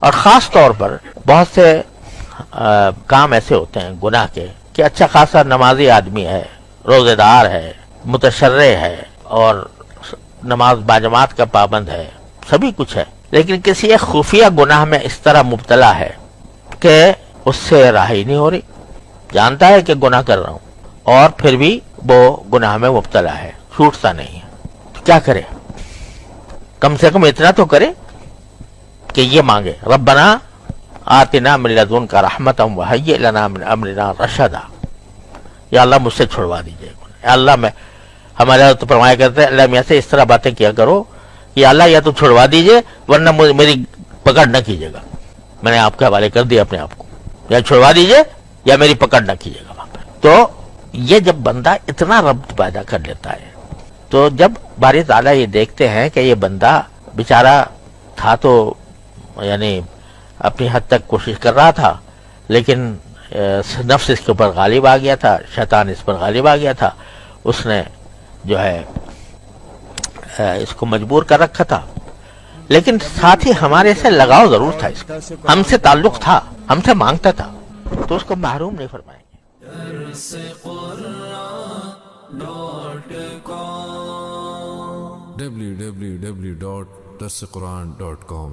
اور خاص طور پر بہت سے کام ایسے ہوتے ہیں گناہ کے کہ اچھا خاصا نمازی آدمی ہے، روزے دار ہے، متشرع ہے اور نماز باجماعت کا پابند ہے، سبھی کچھ ہے، لیکن کسی ایک خفیہ گناہ میں اس طرح مبتلا ہے کہ اس سے رہائی نہیں ہو رہی، جانتا ہے کہ گناہ کر رہا ہوں اور پھر بھی وہ گناہ میں مبتلا ہے، چھوٹتا نہیں ہے، کیا کرے؟ کم سے کم اتنا تو کرے کہ یہ مانگے ربنا آتنا من لدنک رحمتا وہیئ لنا من امرنا رشدا، یا اللہ مجھ سے چھڑوا دیجیے، یا اللہ میں ہمارے حضرت فرمایا کرتے ہیں اللہ میاں سے اس طرح باتیں کیا کرو کہ اللہ یا تو چھڑوا دیجیے ورنہ میری پکڑ نہ کیجیے گا، میں نے آپ کے حوالے کر دیا اپنے آپ کو، یا چھڑوا دیجیے یا میری پکڑ نہ کیجیے گا وہاں پہ۔ تو یہ جب بندہ اتنا ربط پیدا کر لیتا ہے تو جب باری تعالیٰ یہ دیکھتے ہیں کہ یہ بندہ بیچارہ تھا تو یعنی اپنی حد تک کوشش کر رہا تھا لیکن نفس اس کے اوپر غالب آ گیا تھا، شیطان اس پر غالب آ گیا تھا، اس نے جو ہے اس کو مجبور کر رکھا تھا، لیکن ساتھ ہی ہمارے سے لگاؤ ضرور تھا، اس کا ہم سے تعلق تھا، ہم سے مانگتا تھا، تو اس کو محروم نہیں فرمائیں گے۔ www.darsequran.com